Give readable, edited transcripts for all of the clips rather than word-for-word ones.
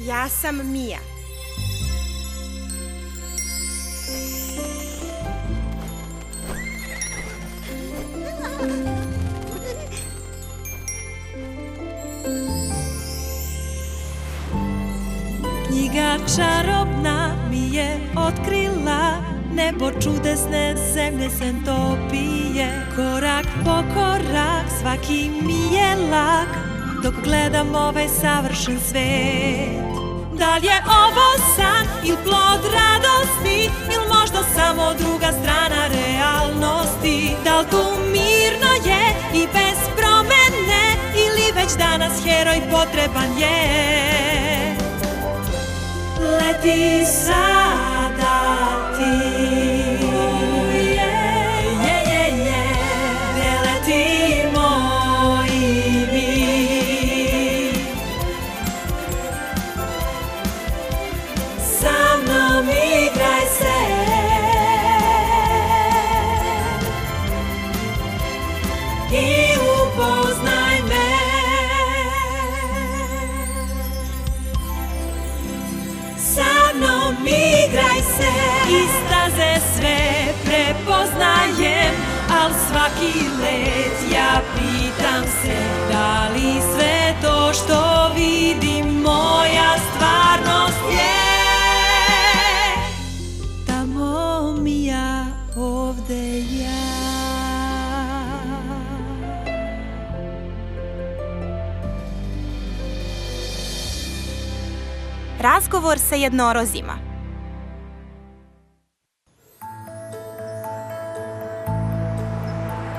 Ja sam Mija. Knjiga čarobna mi je otkrila nebo čudesne zemlje sentopije. Korak po korak svaki mi je lak dok gledam ovaj savršen svet. Da li je ovo san ili plod radosti ili možda samo druga strana realnosti? Da li tu mirno je i bez promene ili već danas heroj potreban je? Leti sada ti, gde letimo i mi. Sa mnom igraj se i upoznaj me. Sa mnom igraj se i staze sve prepoznajem, al svaki let ja pitam se da li sve to što vidim moja stvarnost je. Tamo mi ja, ovde ja. Razgovor sa jednorozima.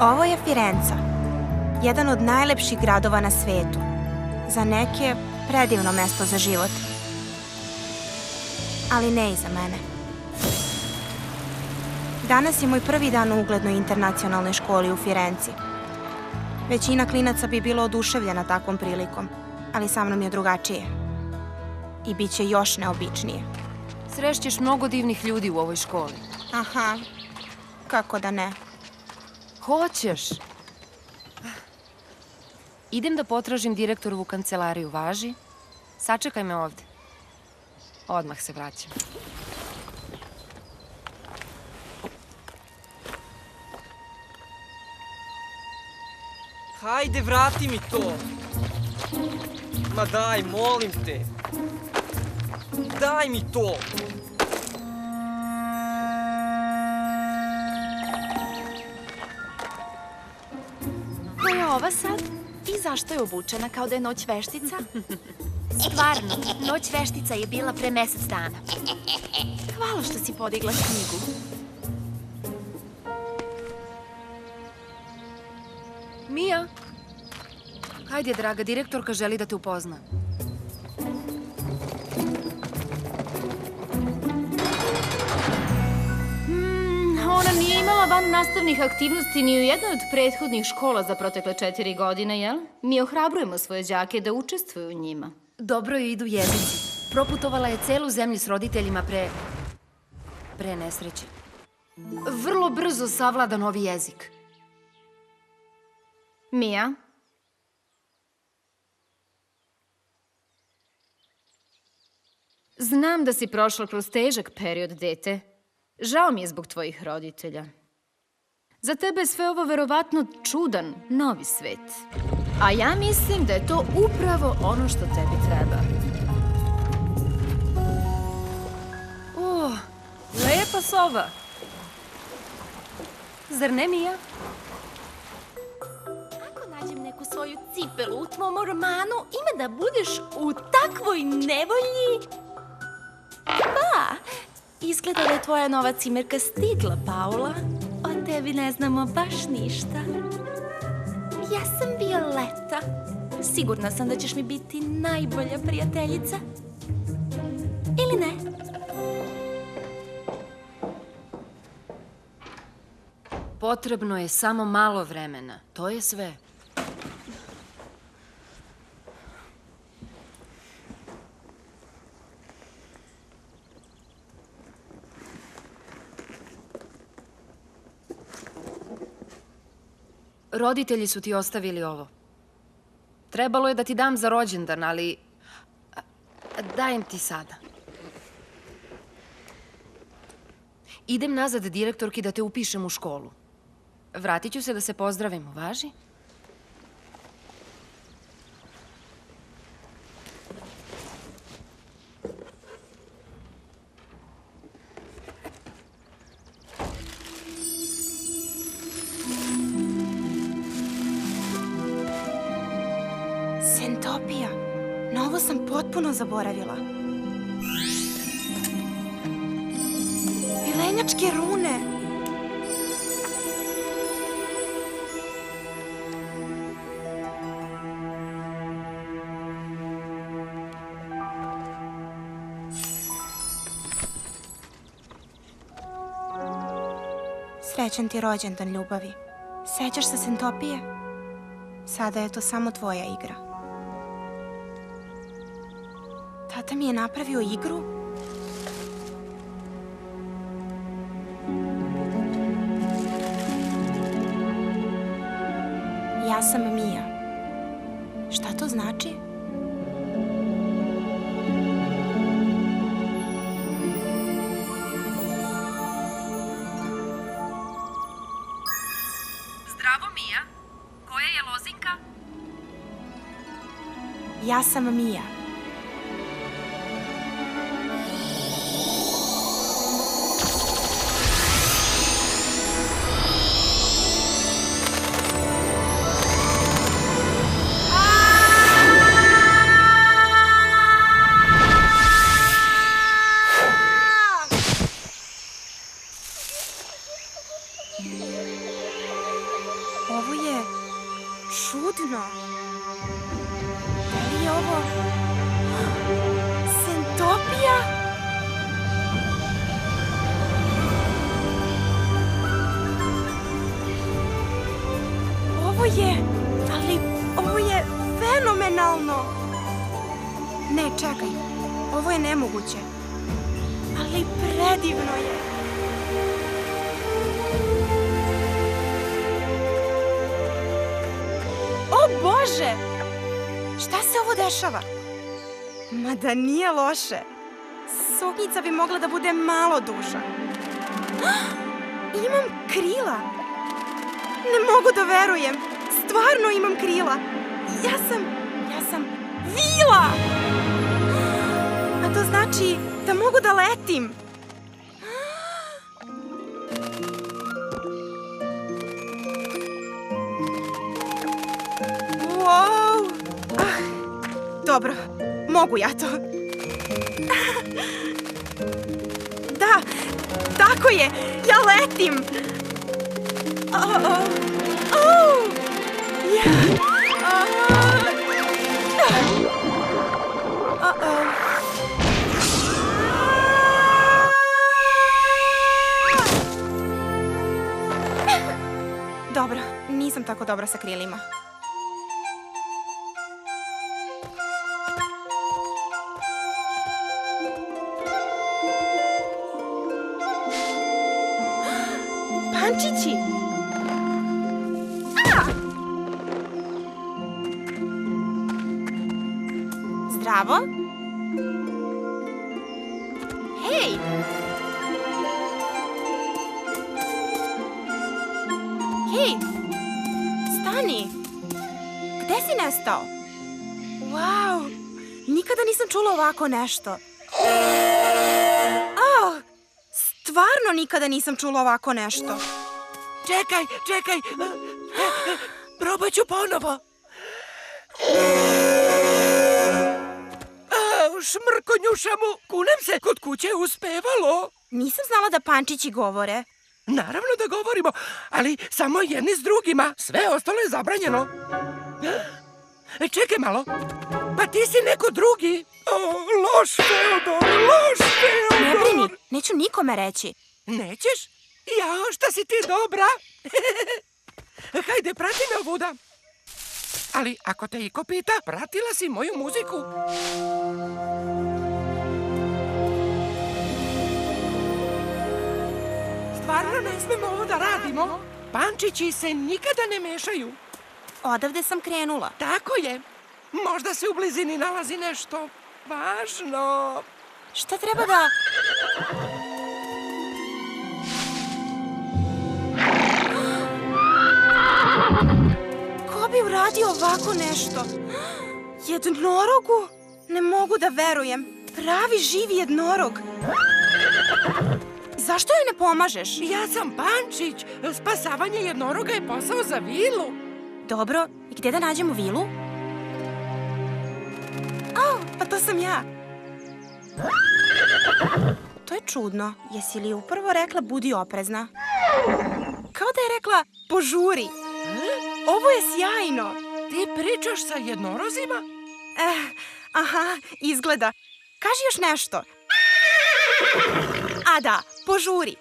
Ovo je Firenca, jedan od najlepših gradova na svetu. Za neke predivno mesto za život. Ali ne i za mene. Danas je moj prvi dan u uglednoj internacionalnoj školi u Firenci. Većina klinaca bi bilo oduševljena takvom prilikom, ali sa mnom je drugačije. I bit će još neobičnije. Srešćeš mnogo divnih ljudi u ovoj školi. Aha, kako da ne. Hoćeš. Idem da potražim direktorovu kancelariju, važi? Sačekaj me ovde. Odmah se vraćam. Hajde, vrati mi to. Ma daj, molim te. Daj mi to. Ko je ova sad? I zašto je obučena kao da je Noć veštica? Stvarno, Noć veštica je bila pre mesec dana. Hvala što si podigla knjigu. Mija! Hajde, draga, direktorka želi da te upozna. Ona nije imala van nastavnih aktivnosti ni u jednoj od prethodnih škola za protekle 4 godine, jel? Mi ohrabrujemo svoje đake da učestvuju u njima. Dobro joj idu jezici. Proputovala je celu zemlju s roditeljima pre nesreće. Vrlo brzo savlada novi jezik. Mija? Znam da si prošla kroz težak period, dete. Žao mi je zbog tvojih roditelja. Za tebe je sve ovo verovatno čudan, novi svet. A ja mislim da je to upravo ono što tebi treba. Lepa soba. Zar ne, Mija? Ako nađem neku svoju cipelu u tvom romanu, ima da budeš u takvoj nevolji. Pa, izgleda da je tvoja nova cimerka stigla, Paula. O tebi ne znamo baš ništa. Ja sam Violeta. Sigurna sam da ćeš mi biti najbolja prijateljica. Ili ne? Potrebno je samo malo vremena. To je sve. Roditelji su ti ostavili ovo. Trebalo je da ti dam za rođendan, ali... Dajem ti sada. Idem nazad direktorki da te upišem u školu. Vratit ću se da se pozdravimo, važi? Sentopija. Na ovo sam potpuno zaboravila. Vilenjačke rune. Srećan ti rođendan, ljubavi. Sećaš se Sentopije? Sada je to samo tvoja igra. Tata mi je napravio igru? Ja sam Mija. Šta to znači? Zdravo, Mija. Koja je lozinka? Ja sam Mija. Ovo je čudno. Da li je ovo Sentopija? Ovo je fenomenalno. Ne, čekaj. Ovo je nemoguće. Ali predivno je. O Bože! Šta se ovo dešava? Ma da nije loše. Suknjica bi mogla da bude malo duža. Imam krila. Ne mogu da verujem. Stvarno imam krila. Ja sam vila! A to znači da mogu da letim. Wow! Dobro, mogu ja to. Da, tako je, ja letim. Dobro, nisam tako dobra sa krilima. Pančići! Zdravo? Hej! Hej! Stani! Gde si nestao? Wow! Nikada nisam čula ovako nešto. Stvarno nikada nisam čula ovako nešto. Čekaj! Probat ću ponovo. Šmrkonjuša mu, kunem se, kod kuće uspevalo. Nisam znala da pančići govore. Naravno da govorimo, ali samo jedni s drugima. Sve ostalo je zabranjeno. Čekaj malo. Pa ti si neko drugi. Loš Feodor, loš Feodor. Ne brini, neću nikome reći. Nećeš? Jao, šta si ti dobra. Hajde, prati me ovuda. Ali ako te iko pita, pratila si moju muziku. Stvarno ne smemo ovo da radimo. Pančići se nikada ne mešaju. Odavde sam krenula. Tako je. Možda se u blizini nalazi nešto Važno. Šta treba da... Ko bi uradio ovako nešto? Jednorogu? Ne mogu da verujem. Pravi živi jednorog. Zašto joj ne pomažeš? Ja sam Pančić. Spasavanje jednoroga je posao za vilu. Dobro, i gdje da nađemo vilu? Pa to sam ja. To je čudno. Jesi li upravo rekla budi oprezna? Kao da je rekla požuri. Ovo je sjajno. Ti pričaš sa jednorozima? Aha, izgleda. Kaži još nešto. A da, požuri.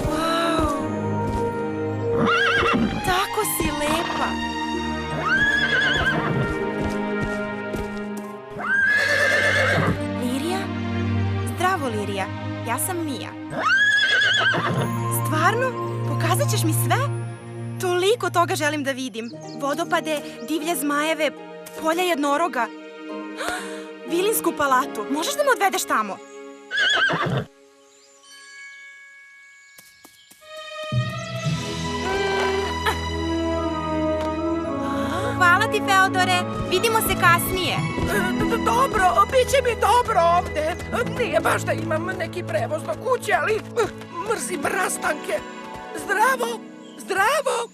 Wow. Tako si lepa. Lirija? Zdravo, Lirija. Ja sam Mija. Stvarno? Pokazat ćeš mi sve? Toliko toga želim da vidim. Vodopade, divlje zmajeve, polja jednoroga. Vilinsku palatu. Možeš da me odvedeš tamo? Hvala ti, Feodore. Vidimo se kasnije. Dobro, bit će mi dobro ovde. Nije baš da imam neki prevoz do kuće, ali mrzim rastanke. Zdravo, zdravo.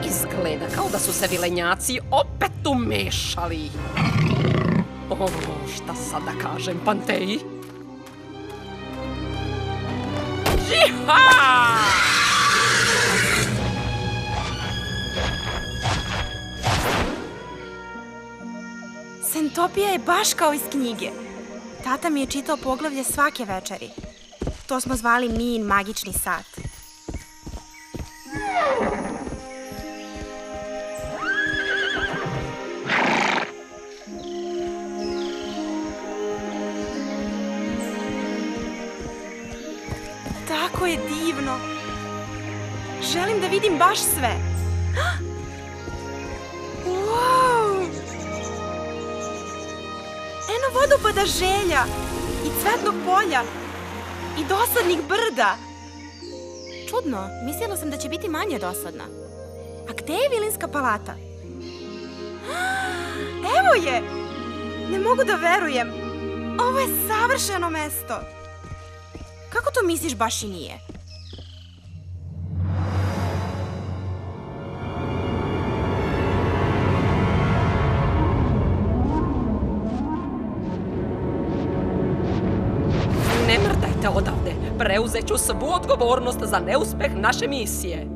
Izgleda kao da su se vilenjaci opet umešali. O, šta sad da kažem, Panteji? Žiha! Sentopija je baš kao iz knjige. Tata mi je čitao poglavlje svake večeri. To smo zvali Mijin magični sat. Tako je divno. Želim da vidim baš sve. Wow! Eno vodopada Želja i cvetnog polja i dosadnih brda. Čudno, mislila sam da će biti manje dosadna. A gde je Vilinska palata? Evo je! Ne mogu da verujem. Ovo je savršeno mesto. Kako to misliš baš i nije? Ne mrdajte odavde. Preuzet ću svu odgovornost za neuspeh naše misije.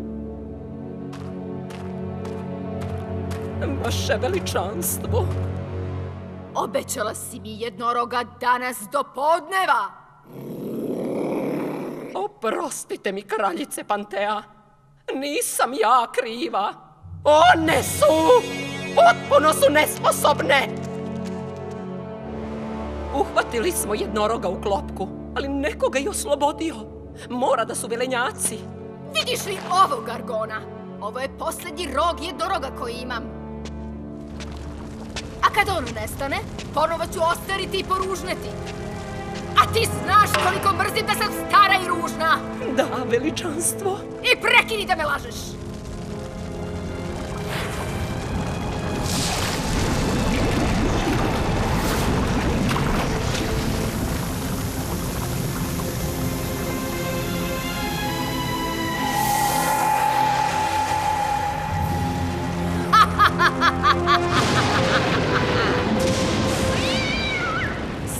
Vaše veličanstvo. Obećala si mi jednoroga danas do podneva. Oprostite mi, kraljice Pantea. Nisam ja kriva. One su! Potpuno su nesposobne! Uhvatili smo jednoroga u klopku, ali neko ga je oslobodio. Mora da su vilenjaci. Vidiš li ovo, Gargona? Ovo je posljednji rog jednoroga koji imam. A kad on nestane, ponovo ću ostariti i poružneti. A ti znaš koliko mrzim da sam stara i ružna. Da, veličanstvo. I prekini da me lažeš.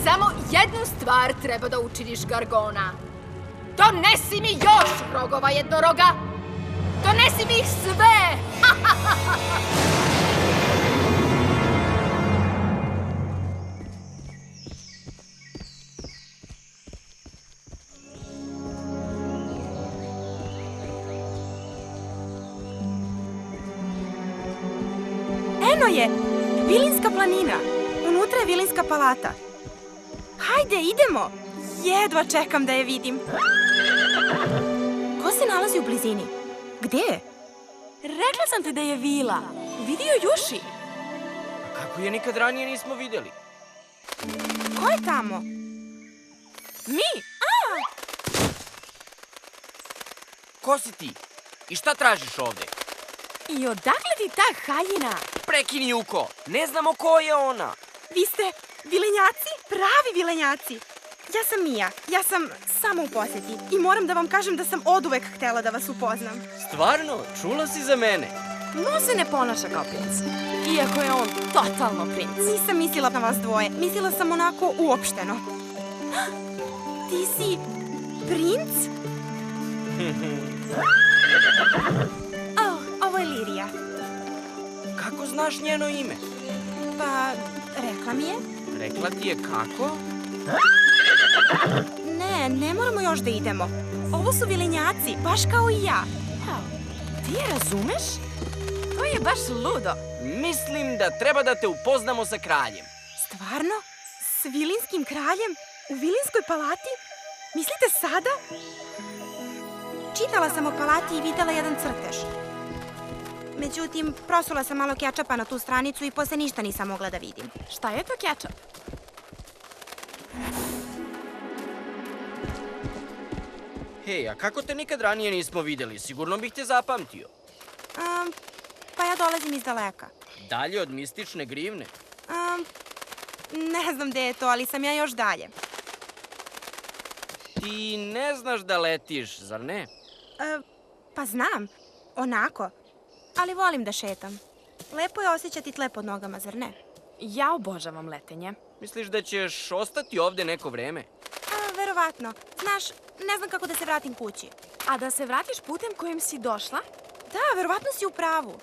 Samo jednu stvar treba da učiniš, Gargona. Donesi mi još rogova jednoroga! Donesi mi ih sve! Eno je! Vilinska planina. Unutra je Vilinska palata. Hajde, idemo! Jedva čekam da je vidim. Ko se nalazi u blizini? Gde je? Rekla sam ti da je vila. Vidio Juši. A kako je nikad ranije nismo vidjeli? Ko je tamo? Mi? Ko si ti? I šta tražiš ovde? I odakle ti ta haljina? Prekini, Juko! Ne znamo ko je ona! Vi ste vilenjaci? Pravi vilenjaci. Ja sam Mija. Ja sam samo u posjeti. I moram da vam kažem da sam oduvek htela da vas upoznam. Stvarno? Čula si za mene? Mo se ne ponaša kao princ. Iako je on totalno princ. Nisam mislila na vas dvoje. Mislila sam onako uopšteno. Ti si princ? Ovo je Lirija. Kako znaš njeno ime? Pa, rekla mi je. Rekla ti je kako? Ne moramo još da idemo. Ovo su vilenjaci, baš kao i ja. Ti je razumeš? To je baš ludo. Mislim da treba da te upoznamo sa kraljem. Stvarno? S vilinskim kraljem? U vilinskoj palati? Mislite sada? Čitala sam o palati i videla jedan crtež. Međutim, prosula sam malo kečapa na tu stranicu i posle ništa nisam mogla da vidim. Šta je to kečap? Hej, a kako te nikad ranije nismo vidjeli? Sigurno bih te zapamtio. Pa ja dolazim iz daleka. Dalje od mistične grivne? Ne znam gde je to, ali sam ja još dalje. Ti ne znaš da letiš, zar ne? Pa znam, onako. Ali volim da šetam. Lepo je osjećati tle pod nogama, zar ne? Ja obožavam letenje. Misliš da ćeš ostati ovde neko vreme? Verovatno. Znaš, ne znam kako da se vratim kući. A da se vratiš putem kojim si došla? Da, verovatno si u pravu.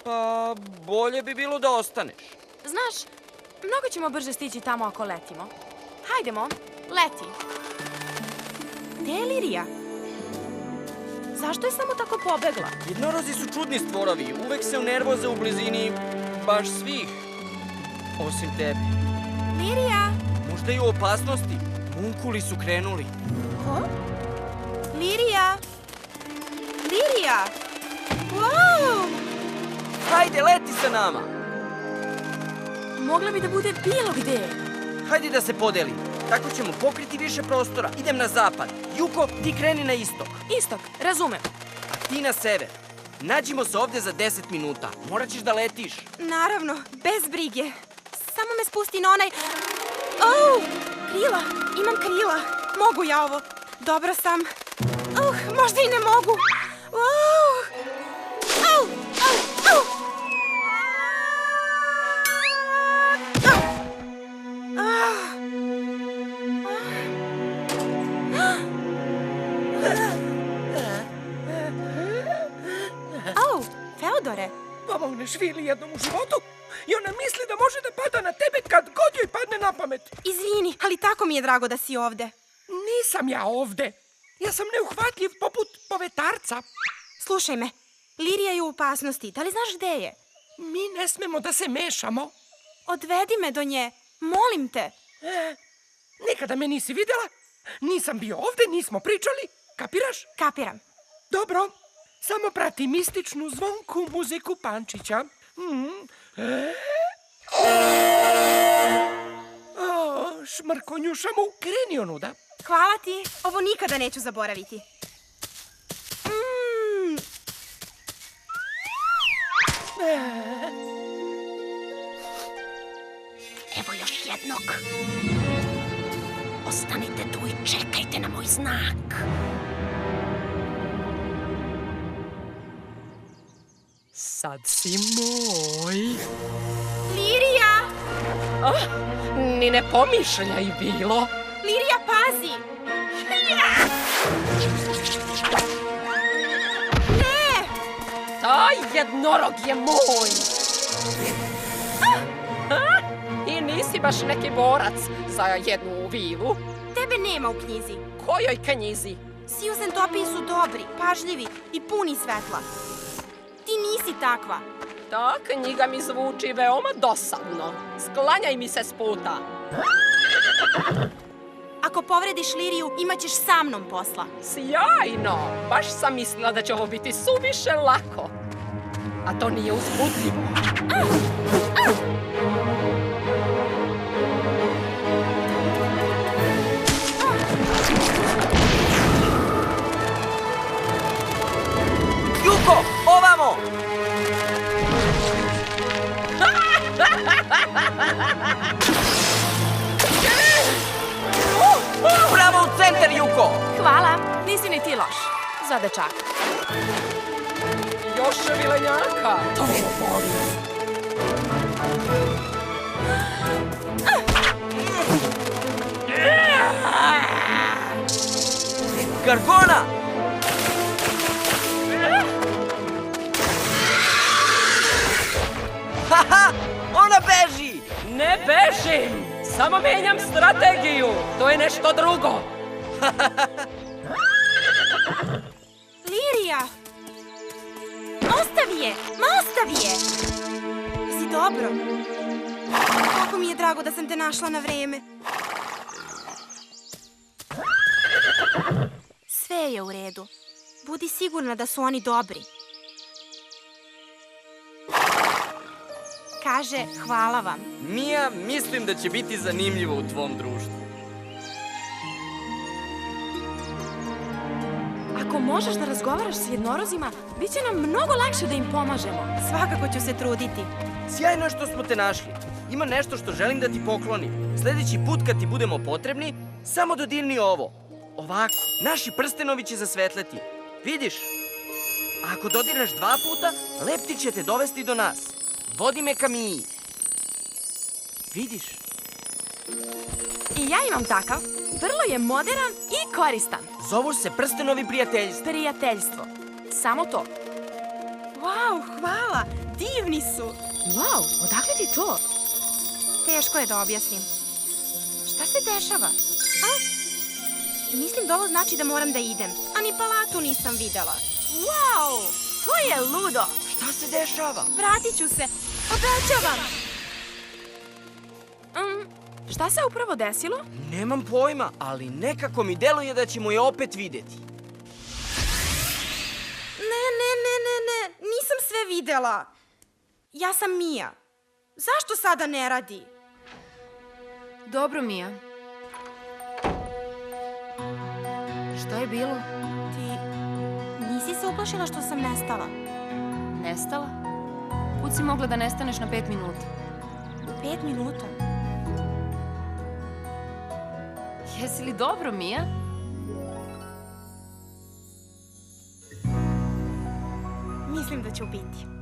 Pa, bolje bi bilo da ostaneš. Znaš, mnogo ćemo brže stići tamo ako letimo. Hajdemo, leti. Gde je Lirija? Zašto je samo tako pobegla? Jednorozi su čudni stvorovi, uvek se unervoze u blizini baš svih. Osim tebe. Lirija! Možda i u opasnosti. Munkuli su krenuli. Ko? Lirija! Lirija! Wow! Hajde, leti sa nama! Mogla bi da bude bilo gde. Hajde da se podelimo. Tako ćemo pokriti više prostora. Idem na zapad. Juko, ti kreni na istok. Istok, razumem. A ti na sever. Nađimo se ovde za 10 minuta. Morat ćeš da letiš. Naravno, bez brige. Samo me spusti na onaj... Krila! Imam krila. Mogu ja ovo. Dobro sam. Možda i ne mogu. Feodore! Pomogneš Vili jednom u životu i ona misli da može da pada na tebe kad god joj padne na pamet. Izvini, ali tako mi je drago da si ovde. Nisam ja ovde. Ja sam neuhvatljiv poput povetarca. Slušaj me, Lirija je u opasnosti. Da li znaš gde je? Mi ne smemo da se mešamo. Odvedi me do nje. Molim te. Nikada me nisi videla. Nisam bio ovde, nismo pričali. Kapiraš? Kapiram. Dobro. Samo prati mističnu zvonku muziku Pančića. Šmrkonjuša mu, kreni onuda. Hvala ti, ovo nikada neću zaboraviti. Evo još jednog. Ostanite tu i čekajte na moj znak. Sad si moj. Lirija! Ni ne pomišljaj bilo. Lirija, pazi! Ne! Taj jednorog je moj. I nisi baš neki borac za jednu vilu. Tebe nema u knjizi. Kojoj knjizi? Svi u Zentopiji su dobri, pažljivi i puni svetla. Ti nisi takva. Ta knjiga mi zvuči veoma dosadno. Sklanjaj mi se s puta. Ako povrediš Liriju, imaćeš sa mnom posla. Sjajno! Baš sam mislila da će ovo biti suviše lako. A to nije uzbudljivo. Juko, ovamo! Pravo u centar, Juko! Hvala, nisi ni ti loš. Za dečaka. Još je vilenjaka. To boli. Gargona! Haha, ona beži! Ne bežim! Samo menjam strategiju. To je nešto drugo. Lirija! Ostavi je! Ma ostavi je! Si dobro? Kako mi je drago da sam te našla na vreme. Sve je u redu. Budi sigurna da su oni dobri. Kaže, hvala vam. Mija, mislim da će biti zanimljivo u tvom društvu. Ako možeš da razgovaraš s jednorozima, bit će nam mnogo lakše da im pomažemo. Svakako ću se truditi. Sjajno je što smo te našli. Ima nešto što želim da ti poklonim. Sledeći put kad ti budemo potrebni, samo dodirni ovo. Ovako, naši prstenovi će zasvetleti. Vidiš? A ako dodirneš 2 puta, leptir će te dovesti do nas. Vodi me ka Miji. Vidiš? I ja imam takav. Vrlo je moderan i koristan. Zovu se prstenovi prijateljstva. Prijateljstvo. Samo to. Wow, hvala! Divni su! Wow, odakle ti to? Teško je da objasnim. Šta se dešava? A? Mislim da ovo znači da moram da idem. A ni palatu nisam videla. Wow, to je ludo. Šta se dešava? Vratit ću se. Obećavam! Šta se upravo desilo? Nemam pojma, ali nekako mi deluje da ćemo je opet videti. Ne. Nisam sve videla. Ja sam Mija. Zašto sada ne radi? Dobro, Mija. Šta je bilo? Ti nisi se uplašila što sam nestala? Nestala? Kud si mogla da nestaneš na 5 minuta? 5 minuta? Jesi li dobro, Mija? Mislim da ću biti.